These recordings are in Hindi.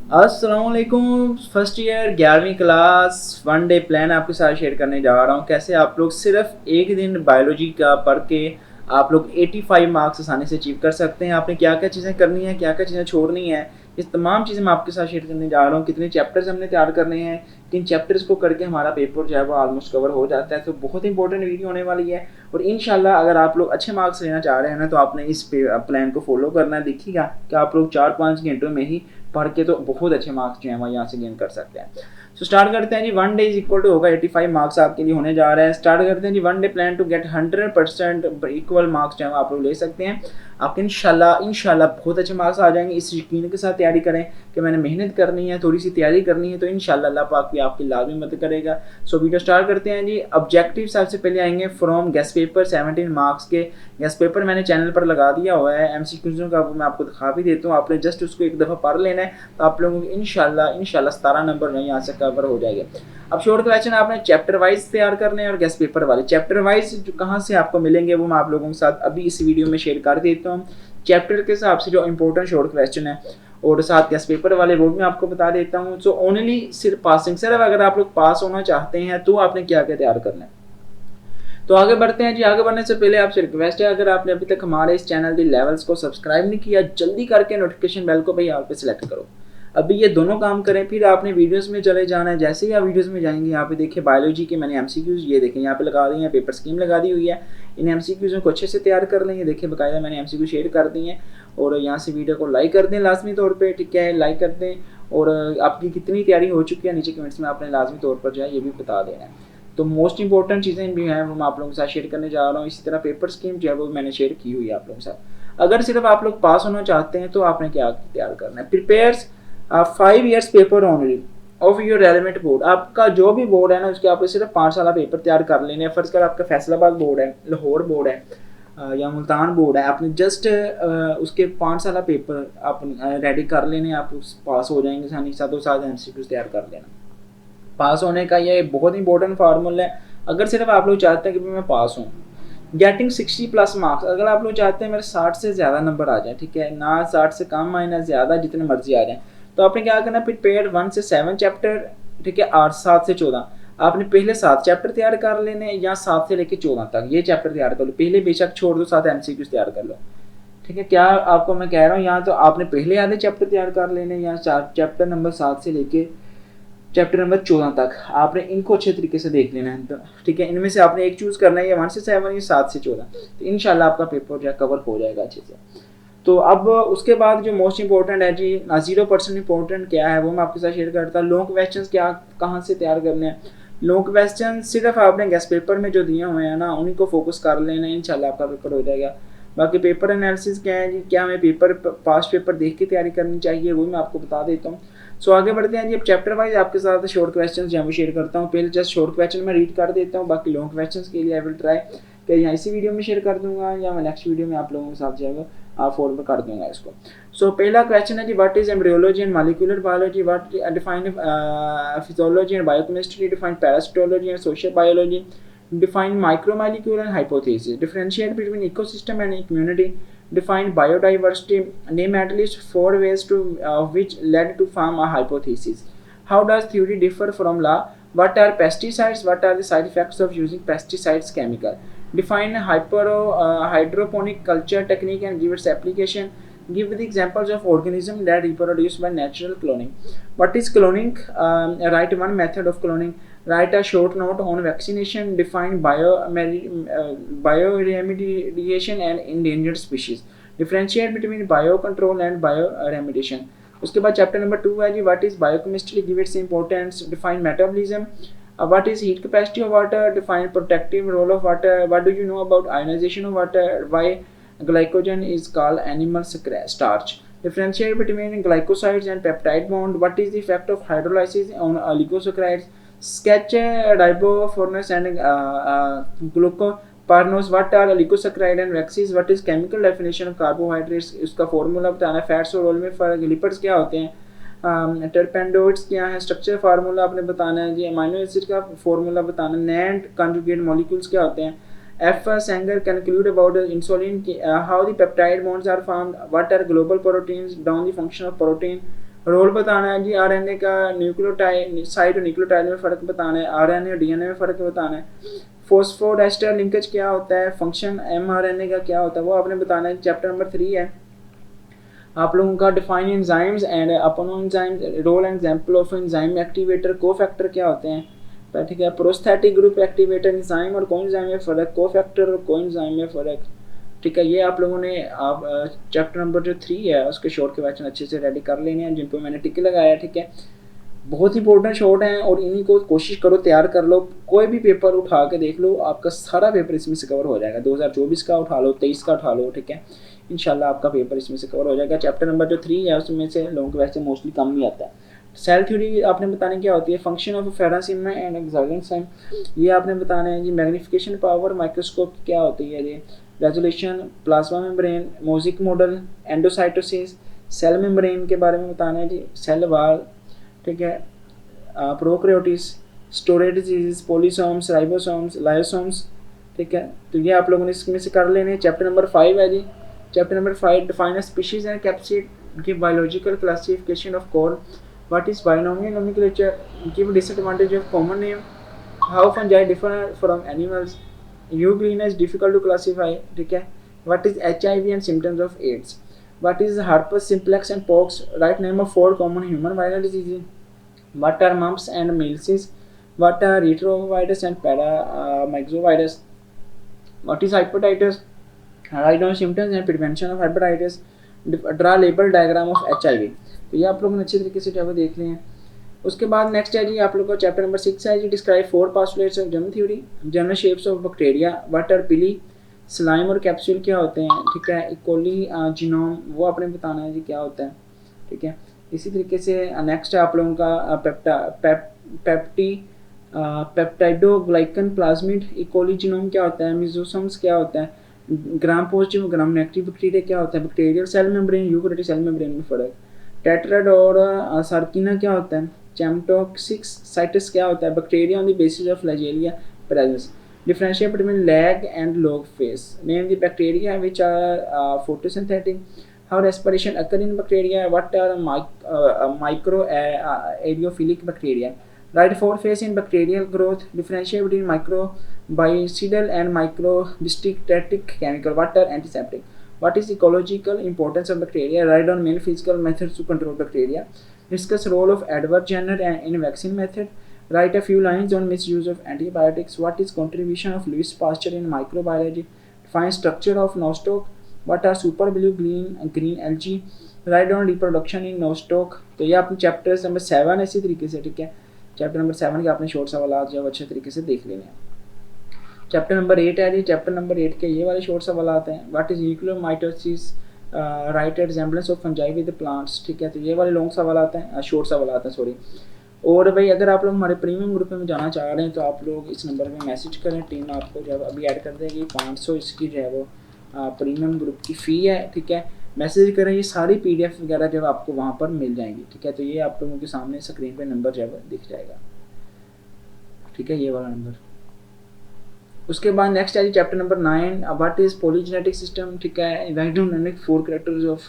अस्सलामुअलैकुम। फर्स्ट ईयर 11वीं क्लास वन डे प्लान आपके साथ शेयर करने जा रहा हूँ। कैसे आप लोग सिर्फ एक दिन बायोलॉजी का पढ़ के आप लोग 85 मार्क्स आसानी से अचीव कर सकते हैं। आपने क्या क्या चीज़ें करनी है, क्या क्या चीज़ें छोड़नी है, इस तमाम चीज़ें मैं आपके साथ शेयर करने जा रहा हूँ। कितने चैप्टर्स हमने तैयार करने हैं, किन चैप्टर्स को करके हमारा पेपर जो है वो ऑलमोस्ट कवर हो जाता है। तो बहुत इंपॉर्टेंट वीडियो होने वाली है और इंशाल्लाह अगर आप लोग अच्छे मार्क्स लेना चाह रहे हैं ना तो आपने इस प्लान को फॉलो करना है। देखिएगा कि आप लोग 4-5 घंटों में ही पढ़ के तो बहुत अच्छे मार्क्स जो हैं वह यहाँ से गेन कर सकते हैं। सो स्टार्ट करते हैं जी। One day is equal to होगा 85 मार्क्स आपके लिए होने जा रहा है। स्टार्ट करते हैं जी। One day plan to get 100% equal marks जो है आप लोग ले सकते हैं। आपके इंशाल्लाह बहुत अच्छे मार्क्स आ जाएंगे। इस यकीन के साथ तैयारी करें कि मैंने मेहनत करनी है, थोड़ी सी तैयारी करनी है, तो इंशाल्लाह अल्लाह पाक भी आपकी लाजमी मदद करेगा। सो वीडियो स्टार्ट करते हैं जी। ऑब्जेक्टिव सबसे पहले आएंगे फ्रॉम गेस्ट पेपर 17 मार्क्स के। गेस्ट पेपर मैंने चैनल पर लगा दिया हुआ है, एमसीक्यूज़ का मैं आपको दिखा भी देता हूँ। आपने जस्ट उसको एक दफ़ा पढ़ लेना है तो आप लोगों को इंशाल्लाह 17 नंबर नहीं यहाँ से कवर हो जाएगा। अब शॉर्ट क्वेश्चन आपने चैप्टर वाइज तैयार करने हैं और गेस्ट पेपर वाले चैप्टर वाइज जो कहाँ से आपको मिलेंगे वो मैं आप लोगों के साथ अभी इस वीडियो में शेयर कर देता हूँ। चैप्टर के हिसाब से जो इंपॉर्टेंट शॉर्ट क्वेश्चन है और साथ गेस्ट पेपर वाले वो भी मैं आपको बता देता हूँ। सो ओनली सिर्फ पासिंग, सिर्फ अगर आप लोग पास होना चाहते हैं तो आपने क्या क्या तैयार करना है। तो आगे बढ़ते हैं जी। आगे बढ़ने से पहले आपसे रिक्वेस्ट है, अगर आपने अभी तक हमारे इस चैनल दी लेवल्स को सब्सक्राइब नहीं किया, जल्दी करके नोटिफिकेशन बेल को भाई आप पे सिलेक्ट करो। अभी ये दोनों काम करें, फिर आपने वीडियोस में चले जाना है। जैसे ही आप वीडियोस में जाएंगे यहाँ पे देखिए बायोलॉजी के मैंने एमसीक्यूज ये देखें यहाँ पे लगा दी है, पेपर स्कीम लगा दी हुई है। इन एमसीक्यूज़ों को अच्छे से तैयार कर लेंगे। देखिए बाकायदा मैंने एमसीक्यू शेयर कर दी हैं और यहाँ से वीडियो को लाइक कर दें लाजमी तौर पर, ठीक है, लाइक कर दें। और आपकी कितनी तैयारी हो चुकी है नीचे कमेंट्स में आपने लाजमी तौर पर जो है ये भी बता देना है। तो मोस्ट इंपॉर्टेंट चीज़ें भी हैं वो मैं आप लोगों के साथ शेयर करने जा रहा हूँ। इसी तरह पेपर स्कीम जो है वो मैंने शेयर की हुई है आप लोगों के साथ। अगर सिर्फ आप लोग पास होना चाहते हैं तो आपने क्या तैयार करना है। Prepares 5 years paper only of your relevant board. आपका जो भी बोर्ड है ना उसके आपको सिर्फ 5 साल पेपर तैयार कर लेने हैं। फर्ज कर आपका फैसलाबाद बोर्ड है, लाहौर बोर्ड है या मुल्तान बोर्ड है, आपने जस्ट उसके 5 साल पेपर आप रेडी कर लेने, आप पास हो जाएंगे। साथों साथ एमसीक्यूज तैयार कर लेना। पास होने का ये बहुत इंपॉर्टेंट फार्मूला है। अगर सिर्फ आप लोग चाहते हैं कि मैं पास हूँ, गेटिंग 60+ मार्क्स, अगर आप लोग चाहते हैं मेरे 60 से ज़्यादा नंबर आ जाए, ठीक है, ना 60 से कम आए ना ज़्यादा, जितने मर्जी आ जाए, तो आपने क्या करना, प्रिपेयर 1 से 7 चैप्टर, ठीक है, 8 7 से 14 आपने पहले 7 चैप्टर तैयार कर लेने या 7 से लेकर 14 तक ये चैप्टर तैयार कर लो। पहले बेशक छोड़ दो, 7 एमसीक्यूज तैयार कर लो, ठीक है। क्या आपको मैं कह रहा हूँ, यहाँ तो आपने पहले आधे चैप्टर तैयार कर लेने या चैप्टर नंबर 7 से लेके चैप्टर नंबर 14 तक आपने इनको अच्छे तरीके से देख लेना है, तो ठीक है, इनमें से आपने एक चूज़ करना है, या 1 से 7 या 7 से 14, तो इंशाल्लाह आपका पेपर जो है कवर हो जाएगा अच्छे से। तो अब उसके बाद जो मोस्ट इंपॉर्टेंट है जी, 0% इंपॉर्टेंट क्या है वो मैं आपके साथ शेयर करता हूँ। लॉन्ग क्वेश्चन क्या कहाँ से तैयार करने हैं। लॉन्ग क्वेश्चन सिर्फ आपने गेस्ट पेपर में जो दिए हुए हैं ना उन्हीं को फोकस कर लेना है, इंशाल्लाह आपका पेपर हो जाएगा। बाकी पेपर एनालिसिस क्या है जी, क्या हमें पेपर पास्ट पेपर देख के तैयारी करनी चाहिए वो मैं आपको बता देता हूँ। सो आगे बढ़ते हैं जी। अब चैप्टर वाइज आपके साथ शॉर्ट क्वेश्चन जो मैं शेयर करता हूँ। पहले जस्ट शॉर्ट क्वेश्चन मैं रीड कर देता हूँ, बाकी लॉन्ग क्वेश्चन के लिए आई विल ट्राई कि या इसी वीडियो में शेयर कर दूंगा या मैं नेक्स्ट वीडियो में आप लोगों के साथ जो है आप फॉरवर्ड कर दूंगा इसको। सो पहला क्वेश्चन है जी, what is embryology and molecular biology, what define physiology and biochemistry, define parasitology and social biology, define micromolecule and hypothesis, differentiate between ecosystem and community, define biodiversity, name at least 4 ways to which led to form a hypothesis, how does theory differ from law, what are pesticides, what are the side effects of using pesticides chemical, define hydroponic culture technique and give its application, give the examples of organisms that reproduce by natural cloning, what is cloning, write one method of cloning, write a short note on vaccination, define bioremediation and endangered species, differentiate between biocontrol and bioremediation। उसके बाद चैप्टर नंबर 2 है जी, what is biochemistry, give its importance, define metabolism, what is heat capacity of water, define protective role of water, what do you know about ionization of water, why glycogen is called animal starch, differentiate between glycosides and peptide bond, what is the effect of hydrolysis on oligosaccharides, sketch riboformase and glucoparnose, what are oligosaccharide and waxes, what is chemical definition of carbohydrates, उसका फॉर्मूला बताना, फैट्स और ऑयल में फर्क, लिपिड्स क्या होते हैं, टर्पेंडोइड्स क्या है, स्ट्रक्चर फार्मूला आपने बताना है जी, अमीनो एसिड का फार्मूला बताना, नैंड कंजुगेट मॉलिक्यूल्स क्या होते हैं, F. Sanger conclude about insulin, how the peptide bonds are formed, what are global proteins, down the function of protein, role बताना है जी आरएनए का, न्यूक्लियोटाइड साइट और न्यूक्लियोटाइड में फ़र्क बताना है, आरएनए और डीएनए में फ़र्क बताना है, फॉस्फोडाइस्टर लिंकेज क्या होता है, फंक्शन एमआरएनए का क्या होता है वो आपने बताना है। चैप्टर नंबर 3 है आप लोगों का define enzymes and apoenzymes, role and example of enzyme activator, cofactor क्या होते हैं, ठीक है। प्रोस्थेटिक ग्रुप एक्टिवेटर, एंजाइम और कोएंजाइम में फ़र्क, कोफैक्टर और कोएंजाइम में फ़र्क, ठीक है। ये आप लोगों ने आप चैप्टर नंबर जो 3 है उसके शॉर्ट के क्वेश्चन अच्छे से रेडी कर लेने हैं जिनको मैंने टिक लगाया, ठीक है। बहुत इंपॉर्टेंट शॉर्ट हैं और इन्हीं को कोशिश करो तैयार कर लो। कोई भी पेपर उठा के देख लो, आपका सारा पेपर इसमें से कवर हो जाएगा। 2024 का उठा लो, 23 का उठा लो, ठीक है। इंशाल्लाह आपका पेपर इसमें से कवर हो जाएगा। चैप्टर नंबर जो 3 है उसमें से लोगों के वैसे मोस्टली कम ही आता है। सेल थ्योरी आपने बताने क्या होती है, फंक्शन ऑफ फेरासिम एंड एक्साइलेंसाइम, ये आपने बताना है जी। मैग्नीफिकेशन पावर, माइक्रोस्कोप क्या होती है जी, resolution, plasma membrane, mosaic model, endocytosis, cell membrane के बारे में बताना है जी, सेल वाल, ठीक है, प्रोकैरियोटिस, स्टोरेज डिजीज, पॉलीसोम्स, राइबोसोम्स, लाइसोम्स, ठीक है। तो ये आप लोगों ने इसमें से कर लेने। चैप्टर नंबर 5 है जी। Chapter number 5 define species and capsid, give biological classification of call, what is binomial nomenclature, give disadvantage of common name, how fungi differ from animals, euglenas difficult to classify, ठीक है। What is HIV and symptoms of AIDS, what is herpes simplex and pox, write name of 4 common human viral disease, what are mumps and measles, what are retrovirus and paramyxovirus, what is hepatitis, write down symptoms and prevention of hepatitis, draw label diagram of HIV। तो ये आप लोगों ने अच्छे तरीके से जो है देख लिए हैं। उसके बाद नेक्स्ट है जी आप लोगों का चैप्टर नंबर 6 है जी, describe 4 postulates of germ theory, general shapes of bacteria, what are pili, slime और कैप्सूल क्या होते हैं, ठीक है। इकोली जीनोम वो आपने बताना है जी क्या होता है, ठीक है। इसी तरीके से नेक्स्ट है आप लोगों का पेप्टाइडोग्लाइकन प्लाज्मिड, इकोली जीनोम क्या होता है, मिजोसोम्स क्या होता है, gram positive gram negative bacteria क्या होता है, bacterial cell membrane eukaryotic cell membrane में फ़र्क, टेट्राड और सार्किना क्या होता है, चैम्टोक्सिक्स साइटस क्या होता है, bacteria on the basis of flagella presence, differentiate between lag and log phase, name the bacteria which are photosynthetic, how respiration occur in bacteria, what are micro aerophilic bacteria, write 4 phase in bacterial growth, differentiate between microbicidal and microbistatic chemical, what are antiseptic, what is ecological importance of bacteria, write down main physical methods to control bacteria, discuss role of Edward Jenner in vaccine method, write a few lines on misuse of antibiotics, what is contribution of Louis Pasteur in microbiology, define structure of nostoc, what are super blue green algae, write down reproduction in nostoc। तो ये आपने चैप्टर नंबर 7 इसी तरीके से, ठीक है। चैप्टर नंबर 7 के आपने शॉर्ट सवाल जो अच्छे तरीके से देख लेने हैं। चैप्टर नंबर 8 है जी, चैप्टर नंबर 8 के ये वाले शॉर्ट सवाल आते हैं, what is nucleomitosis, write resemblance of fungi with plants, ठीक है। तो ये वाले लॉन्ग सवाल आते हैं, शॉर्ट सवाल आते हैं सॉरी। और भाई अगर आप लोग हमारे प्रीमियम ग्रुप में जाना चाह रहे हैं तो आप लोग इस नंबर पे मैसेज करें, टीम आपको जो है अभी ऐड कर देगी। 500 इसकी जो है वो प्रीमियम ग्रुप की फ़ी है, ठीक है। मैसेज करें, ये सारी PDF वगैरह जो आपको वहाँ पर मिल जाएंगी, ठीक है। तो ये आप लोगों के सामने स्क्रीन पे नंबर जो है वो दिख जाएगा, ठीक है, ये वाला नंबर। उसके बाद नेक्स्ट है chapter number 9, what is polygenetic system, ठीक है। Write down 4 characters of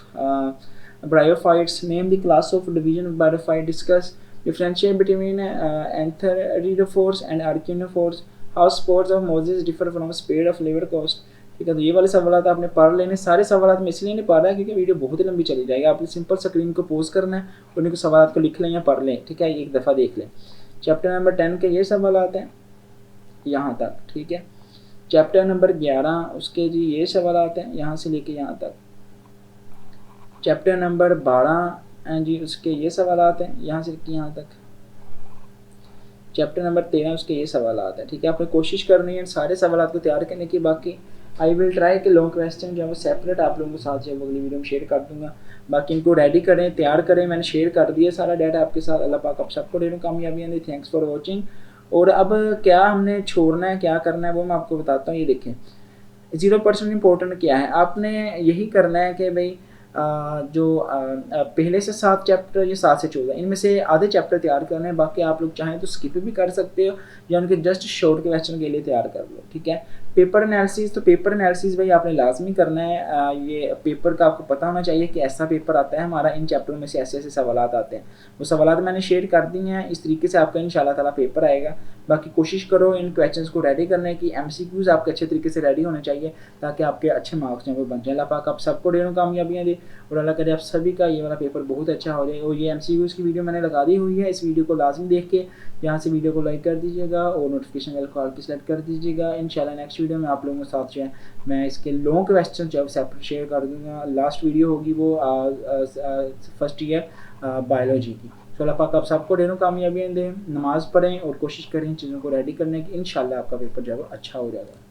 bryophytes, name the class of division of bryophyte, discuss differentiate between antheridophores and arachnophores, how spores of Moses differ from spade of liver coast, ठीक है। तो ये वाले सवाल आपने पढ़ लेने। सारे सवाल मैं इसलिए नहीं पढ़ रहा क्योंकि वीडियो बहुत ही लंबी चली जाएगी। आपने सिंपल स्क्रीन को पोज करना है और उनको सवाल को लिख लें या पढ़ लें, ठीक है, एक दफ़ा देख लें। चैप्टर नंबर 10 के ये सवाल आते हैं यहाँ तक, ठीक है। चैप्टर नंबर 11 उसके जी ये सवाल आते हैं यहाँ से लेके यहाँ तक। चैप्टर नंबर 12 जी उसके ये सवाल आते हैं यहाँ से लेके यहाँ तक। चैप्टर नंबर 13 उसके ये सवाल आते हैं, ठीक है। आपने कोशिश करनी है सारे सवाल को तैयार करने की। बाकी आई विल ट्राई कि लॉन्ग क्वेश्चन जो है वो सेपरेट आप लोगों के साथ जो है अगली वीडियो में शेयर कर दूंगा। बाकी इनको रेडी करें, तैयार करें। मैंने शेयर कर दिया सारा डाटा आपके साथ। अल्लाह पाक आप सबको ढेरों कामयाबियाँ दी। Thanks for watching. और अब क्या हमने छोड़ना है, क्या करना है वो मैं आपको बताता हूँ। ये देखें 0% इम्पोर्टेंट क्या है। आपने यही करना है कि भाई जो पहले से 7 चैप्टर या 7 से 14 इनमें से आधे चैप्टर तैयार करने हैं। बाकी आप लोग चाहें तो स्किप भी कर सकते हो या उनके जस्ट शॉर्ट क्वेश्चन के लिए तैयार कर लो, ठीक है। पेपर एनालिसिस, तो पेपर एनालिसिस भाई आपने लाजमी करना है। ये पेपर का आपको पता होना चाहिए कि ऐसा पेपर आता है हमारा, इन चैप्टर में से ऐसे ऐसे सवालात आते हैं। वो सवालात मैंने शेयर कर दिए हैं, इस तरीके से आपका इंशाल्लाह ताला पेपर आएगा। बाकी कोशिश करो इन क्वेश्चंस को रेडी करने की, एमसीक्यूज़ आपके अच्छे तरीके से रेडी होने चाहिए ताकि आपके अच्छे मार्क्स जो है वो बन जाए। अल्लाह पाक आप सबको ढेरों कामयाबियाँ दे और अल्लाह करे आप सभी का ये वाला पेपर बहुत अच्छा हो जाए। और ये एमसीक्यूज़ की वीडियो मैंने लगा दी हुई है, इस वीडियो को लाजमी देख के यहाँ से वीडियो को लाइक कर दीजिएगा और नोटिफिकेशन बेल को ऑल की सेलेक्ट कर दीजिएगा। इंशाल्लाह नेक्स्ट वीडियो में आप लोगों के साथ जो है मैं इसके लॉन्ग क्वेश्चन जो है सेपरेट शेयर कर दूँगा। लास्ट वीडियो होगी वो फर्स्ट ईयर बायोलॉजी की। तो अल्लाह पाक आप सबको ढेरों कामयाबियाँ दें, नमाज़ पढ़ें और कोशिश करें चीज़ों को रेडी करने की। इंशाल्लाह आपका पेपर जो है वो अच्छा हो जाएगा।